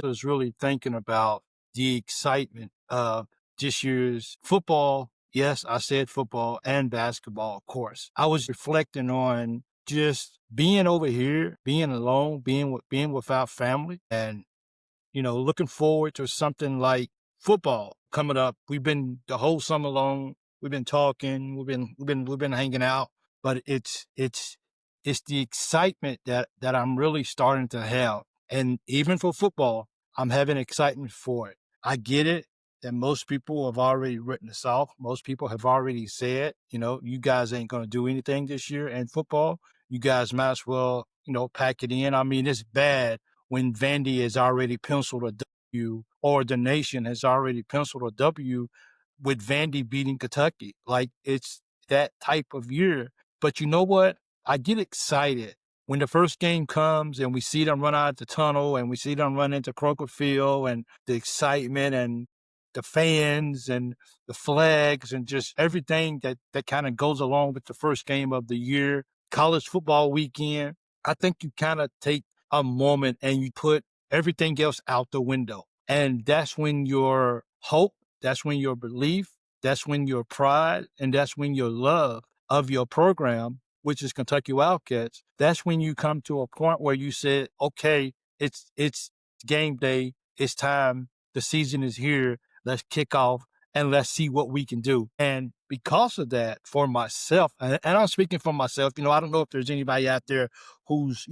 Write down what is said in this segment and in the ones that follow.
I was really thinking about the excitement of this year's football. Yes, I said football and basketball, of course. I was reflecting on just being over here, being alone, being without family, and looking forward to something like football coming up. We've been the whole summer long. We've been talking. We've been hanging out. But it's the excitement that I'm really starting to have. And even for football, I'm having excitement for it. I get it that most people have already written us off. Most people have already said, you guys ain't going to do anything this year in football. You guys might as well, pack it in. I mean, it's bad when Vandy has already penciled a W or the nation has already penciled a W with Vandy beating Kentucky. Like it's that type of year. But you know what? I get excited when the first game comes and we see them run out of the tunnel and we see them run into Kroger Field and the excitement and the fans and the flags and just everything that kind of goes along with the first game of the year. College football weekend, I think you kind of take a moment and you put everything else out the window. And that's when your hope, that's when your belief, that's when your pride, and that's when your love of your program, which is Kentucky Wildcats, that's when you come to a point where you said, okay, it's game day, it's time, the season is here, let's kick off and let's see what we can do. And because of that, for myself, and I'm speaking for myself, I don't know if there's anybody out there who's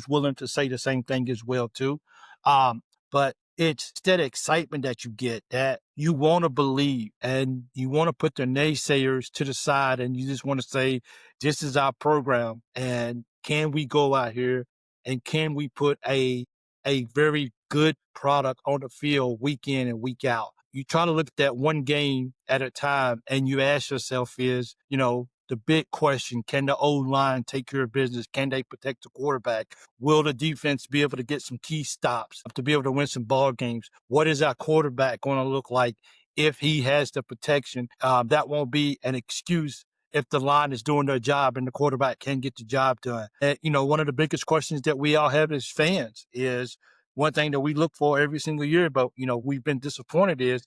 willing to say the same thing as well too. But it's that excitement that you get that you want to believe and you want to put the naysayers to the side and you just want to say, this is our program. And can we go out here and can we put a very good product on the field week in and week out? You try to look at that one game at a time and you ask yourself the big question, can the O-line take care of business? Can they protect the quarterback? Will the defense be able to get some key stops to be able to win some ball games? What is our quarterback going to look like if he has the protection? That won't be an excuse if the line is doing their job and the quarterback can get the job done. And, one of the biggest questions that we all have as fans is one thing that we look for every single year, but, we've been disappointed is,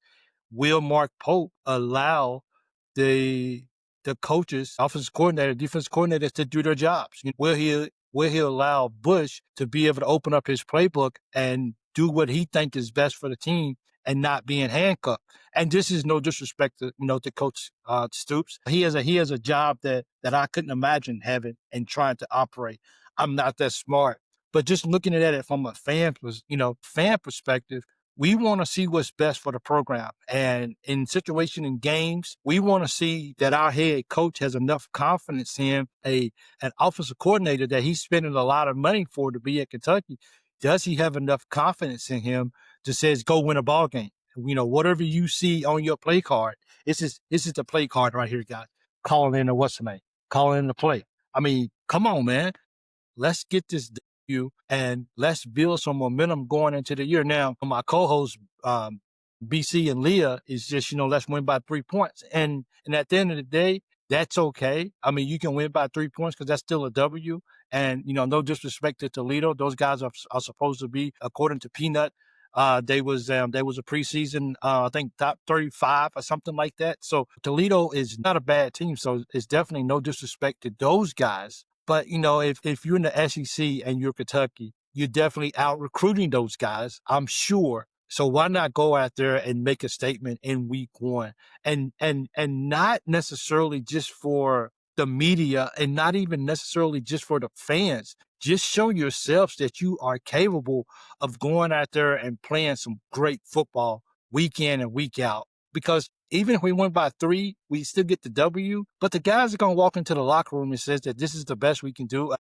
will Mark Pope allow the coaches, offensive coordinator, defensive coordinators to do their jobs? Will he allow Bush to be able to open up his playbook and do what he thinks is best for the team and not being handcuffed? And this is no disrespect to Coach Stoops. He has a job that I couldn't imagine having and trying to operate. I'm not that smart, but just looking at it from a fan perspective, we want to see what's best for the program. And in situation in games, we want to see that our head coach has enough confidence in an offensive coordinator that he's spending a lot of money for to be at Kentucky. Does he have enough confidence in him to says, go win a ball game? Whatever you see on your play card, this is the play card right here, guys. Calling in the what's the name? Calling in the play. I mean, come on, man. Let's get this W and let's build some momentum going into the year. Now, my co-host, BC and Leah is just, let's win by 3 points. And at the end of the day, that's okay. I mean, you can win by 3 points because that's still a W. And, no disrespect to Toledo. Those guys are supposed to be, according to Peanut, they was a preseason, I think top 35 or something like that. So Toledo is not a bad team. So it's definitely no disrespect to those guys. But, if you're in the SEC and you're Kentucky, you're definitely out recruiting those guys, I'm sure. So why not go out there and make a statement in week one and not necessarily just for the media and not even necessarily just for the fans. Just show yourselves that you are capable of going out there and playing some great football week in and week out. Because even if we win by 3, we still get the W. But the guys are going to walk into the locker room and says that this is the best we can do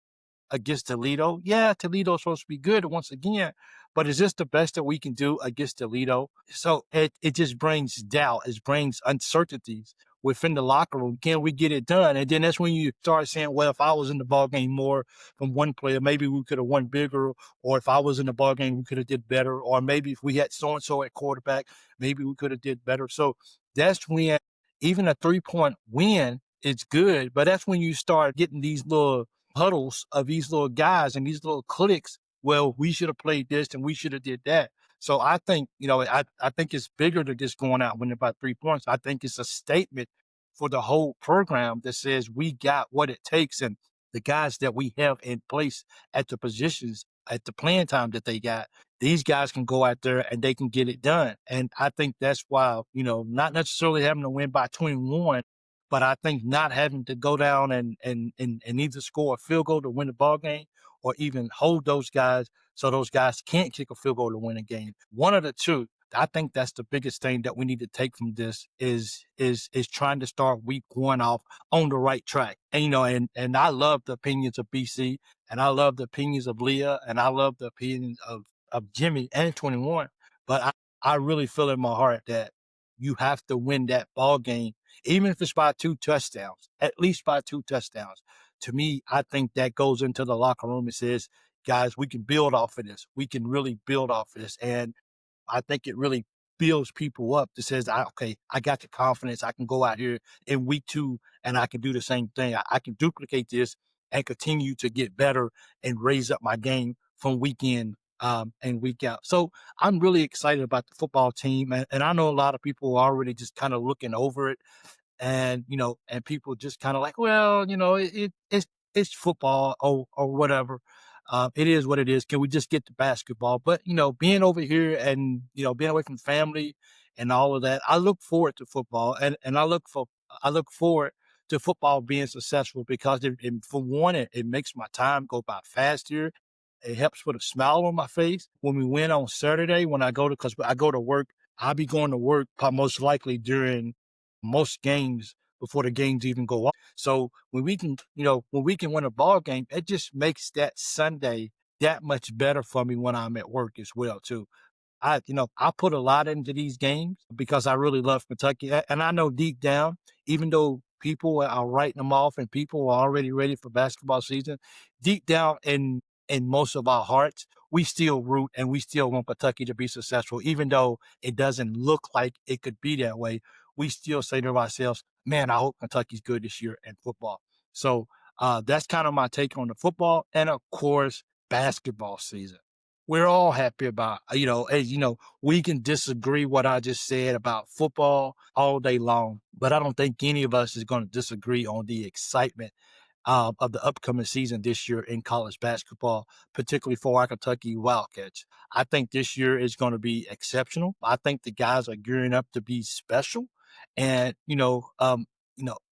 against Toledo. Yeah, Toledo's supposed to be good once again, but is this the best that we can do against Toledo? So it just brings doubt. It brings uncertainties within the locker room. Can we get it done? And then that's when you start saying, well, if I was in the ball game more from one player, maybe we could have won bigger. Or if I was in the ball game, we could have did better. Or maybe if we had so-and-so at quarterback, maybe we could have did better. So that's when even a 3-point win is good, but that's when you start getting these little huddles of these little guys and these little cliques. Well, we should have played this and we should have did that. So I think, I think it's bigger than just going out and winning by 3 points. I think it's a statement for the whole program that says we got what it takes, and the guys that we have in place at the positions at the playing time that they got, these guys can go out there and they can get it done. And I think that's why, not necessarily having to win by 21, but I think not having to go down and either score a field goal to win the ball game or even hold those guys so those guys can't kick a field goal to win a game. One of the two. I think that's the biggest thing that we need to take from this is trying to start week 1 off on the right track. And and I love the opinions of BC, and I love the opinions of Leah, and I love the opinions of Jimmy and 21. But I really feel in my heart that you have to win that ball game, even if it's by 2 touchdowns, at least by 2 touchdowns. To me, I think that goes into the locker room and says, guys, we can build off of this. We can really build off of this. And I think it really builds people up that says, okay, I got the confidence. I can go out here in week 2 and I can do the same thing. I can duplicate this and continue to get better and raise up my game from week in and week out. So I'm really excited about the football team. And I know a lot of people are already just kind of looking over it, and and people just kind of like, well, it's football or whatever. It is what it is. Can we just get to basketball? But being over here and being away from family and all of that, I look forward to football, and I look forward to football being successful because for one, it makes my time go by faster. It helps put a smile on my face when we win on Saturday. Because I go to work, I'll be going to work most likely during most games before the games even go off. So when we can win a ball game, it just makes that Sunday that much better for me when I'm at work as well too. I put a lot into these games because I really love Kentucky. And I know deep down, even though people are writing them off and people are already ready for basketball season, deep down in most of our hearts, we still root and we still want Kentucky to be successful, even though it doesn't look like it could be that way. We still say to ourselves, man, I hope Kentucky's good this year in football. So that's kind of my take on the football and, of course, basketball season. We're all happy about, as we can disagree what I just said about football all day long, but I don't think any of us is going to disagree on the excitement of the upcoming season this year in college basketball, particularly for our Kentucky Wildcats. I think this year is going to be exceptional. I think the guys are gearing up to be special, and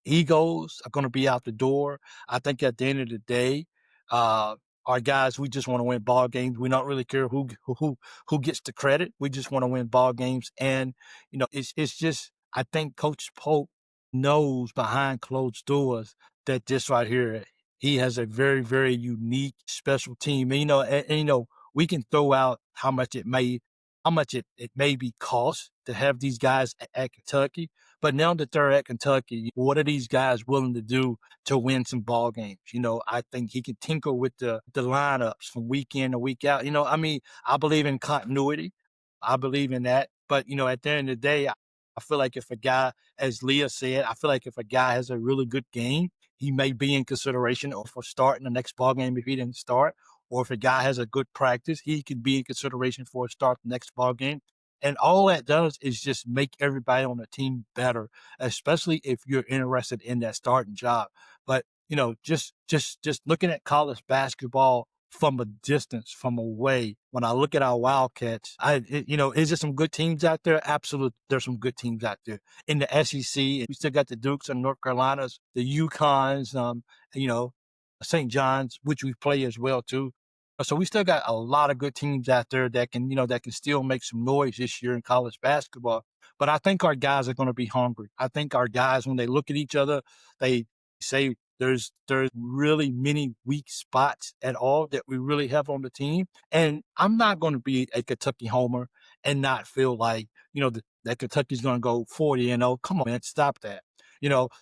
egos are going to be out the door. I think at the end of the day, uh, our guys, we just want to win ball games. We don't really care who gets the credit. We just want to win ball games, and it's just I think Coach Polk knows behind closed doors that this right here, he has a very, very unique special team. And, we can throw out how much it may be cost to have these guys at Kentucky. But now that they're at Kentucky, what are these guys willing to do to win some ball games? I think he can tinker with the lineups from week in to week out. I believe in continuity. I believe in that. But, at the end of the day, I feel like if a guy, as Leah said, I feel like if a guy has a really good game, he may be in consideration for starting the next ball game if he didn't start. Or if a guy has a good practice, he could be in consideration for a start the next ball game. And all that does is just make everybody on the team better, especially if you're interested in that starting job. But just looking at college basketball from a distance, from away, when I look at our Wildcats, is there some good teams out there? Absolutely, there's some good teams out there in the SEC. We still got the Dukes and North Carolinas, the UConns, you know, St. John's, which we play as well too. So we still got a lot of good teams out there that can still make some noise this year in college basketball. But I think our guys are going to be hungry. I think our guys, when they look at each other, they say there's really many weak spots at all that we really have on the team. And I'm not going to be a Kentucky homer and not feel like, that Kentucky's going to go 40-0. Come on, man, stop that.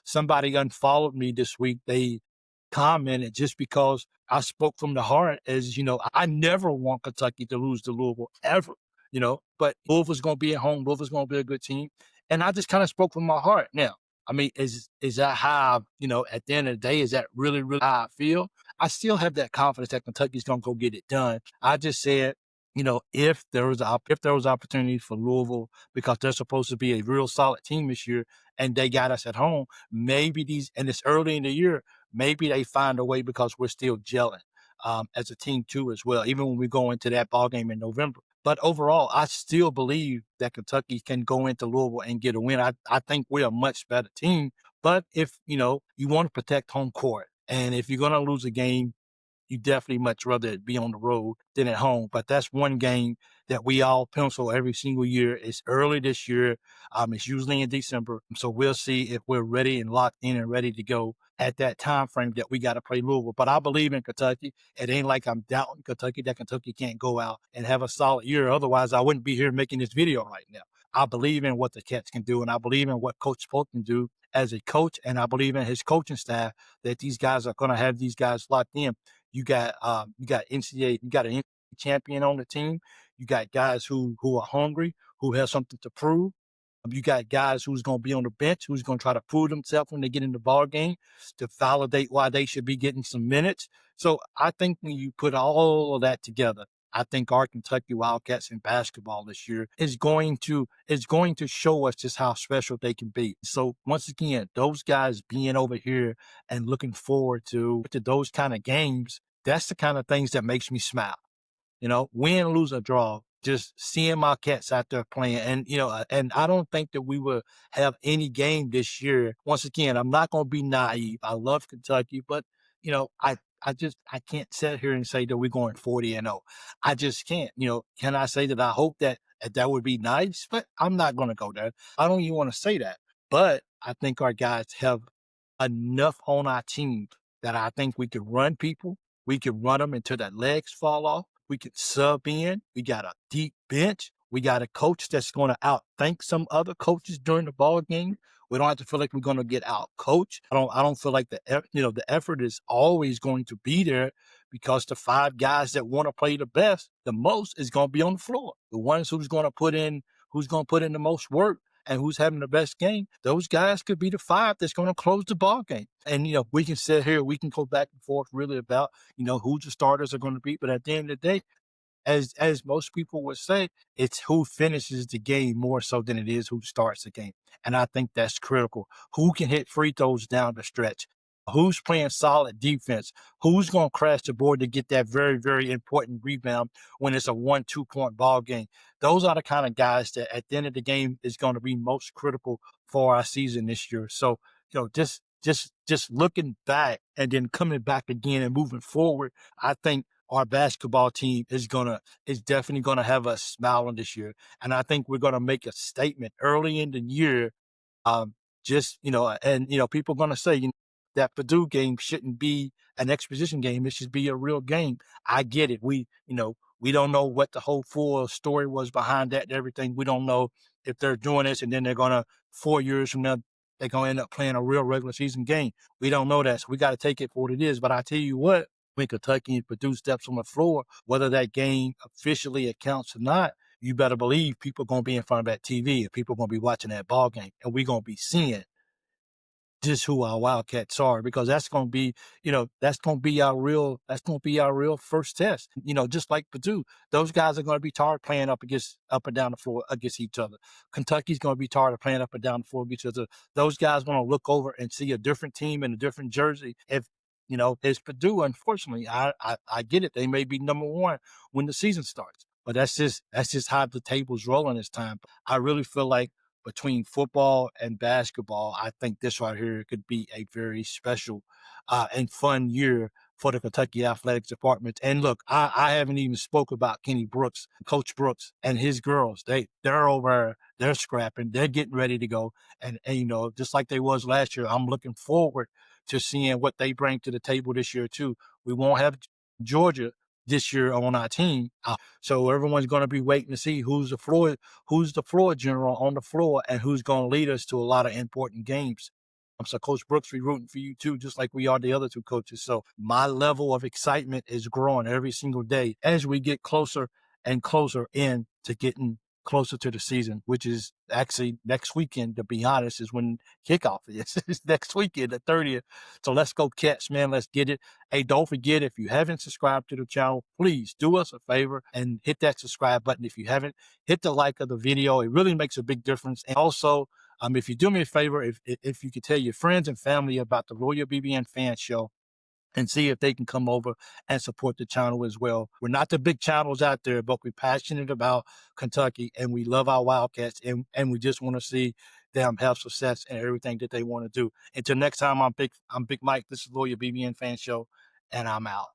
Somebody unfollowed me this week. They commented just because I spoke from the heart as, I never want Kentucky to lose to Louisville ever, but Louisville's going to be at home. Louisville's going to be a good team. And I just kind of spoke from my heart. Now, is that how, at the end of the day, is that really, really how I feel? I still have that confidence that Kentucky's going to go get it done. I just said, if there was opportunities for Louisville because they're supposed to be a real solid team this year and they got us at home, maybe and it's early in the year, maybe they find a way because we're still gelling as a team too as well, even when we go into that ball game in November. But overall, I still believe that Kentucky can go into Louisville and get a win. I think we're a much better team. But if, you want to protect home court, and if you're going to lose a game, you definitely much rather it be on the road than at home. But that's one game that we all pencil every single year. It's early this year. It's usually in December. So we'll see if we're ready and locked in and ready to go at that time frame that we got to play Louisville. But I believe in Kentucky. It ain't like I'm doubting Kentucky that Kentucky can't go out and have a solid year. Otherwise, I wouldn't be here making this video right now. I believe in what the Cats can do, and I believe in what Coach Polk can do as a coach, and I believe in his coaching staff that these guys are going to have these guys locked in. You got NCAA, you got an NCAA champion on the team. You got guys who are hungry, who have something to prove. You got guys who's going to be on the bench, who's going to try to prove themselves when they get in the ball game to validate why they should be getting some minutes. So I think when you put all of that together, I think our Kentucky Wildcats in basketball this year is going to show us just how special they can be. So once again, those guys being over here and looking forward to those kind of games, that's the kind of things that makes me smile. Win, lose, or draw, just seeing my Cats out there playing. And I don't think that we will have any game this year. Once again, I'm not going to be naive. I love Kentucky, but, I can't sit here and say that we're going 40-0. I just can't. Can I say that I hope that would be nice? But I'm not going to go there. I don't even want to say that. But I think our guys have enough on our team that I think we can run people. We can run them until their legs fall off. We can sub in. We got a deep bench. We got a coach that's going to outthink some other coaches during the ball game. We don't have to feel like we're going to get out coached. I don't feel like the effort is always going to be there because the five guys that want to play the most is going to be on the floor. The ones who's going to put in the most work and who's having the best game, those guys could be the five that's going to close the ball game. And, we can sit here, we can go back and forth really about, who the starters are going to be. But at the end of the day, as most people would say, it's who finishes the game more so than it is who starts the game. And I think that's critical. Who can hit free throws down the stretch? Who's playing solid defense? Who's going to crash the board to get that very, very important rebound when it's a 1-2 point ball game? Those are the kind of guys that at the end of the game is going to be most critical for our season this year. So, just looking back and then coming back again and moving forward, I think our basketball team is definitely gonna have us smiling this year. And I think we're gonna make a statement early in the year. Um, people are gonna say, that Purdue game shouldn't be an exposition game. It should be a real game. I get it. We don't know what the whole full story was behind that and everything. We don't know if they're doing this and then they're gonna 4 years from now they're gonna end up playing a real regular season game. We don't know that, so we got to take it for what it is. But I tell you what, when Kentucky and Purdue steps on the floor, whether that game officially accounts or not, you better believe people are going to be in front of that TV and people are going to be watching that ball game, and we're going to be seeing just who our Wildcats are, because that's going to be, that's going to be our real first test. Just like Purdue, those guys are going to be tired playing up and down the floor against each other. Kentucky's going to be tired of playing up and down the floor against each other. Those guys going to look over and see a different team in a different jersey. If it's Purdue, unfortunately, I get it. They may be number one when the season starts, but that's just how the table's rolling this time. I really feel like between football and basketball, I think this right here could be a very special and fun year for the Kentucky Athletics Department. And look, I haven't even spoke about Kenny Brooks, Coach Brooks, and his girls. They're over, they're scrapping, they're getting ready to go. And just like they was last year, I'm looking forward to seeing what they bring to the table this year too. We won't have Georgia this year on our team. So everyone's going to be waiting to see who's the floor general on the floor and who's going to lead us to a lot of important games. So Coach Brooks, we're rooting for you too, just like we are the other two coaches. So my level of excitement is growing every single day as we get closer and closer in to getting closer to the season, which is actually next weekend, to be honest, is when kickoff is. It's next weekend, the 30th. So let's go Cats, man. Let's get it. Hey, don't forget, if you haven't subscribed to the channel, please do us a favor and hit that subscribe button. If you haven't, hit the like of the video. It really makes a big difference. And also, if you do me a favor, if you could tell your friends and family about the Royal BBN Fan Show, and see if they can come over and support the channel as well. We're not the big channels out there, but we're passionate about Kentucky, and we love our Wildcats, and we just want to see them have success in everything that they want to do. Until next time, I'm Big Mike. This is Lawyer BBN Fan Show, and I'm out.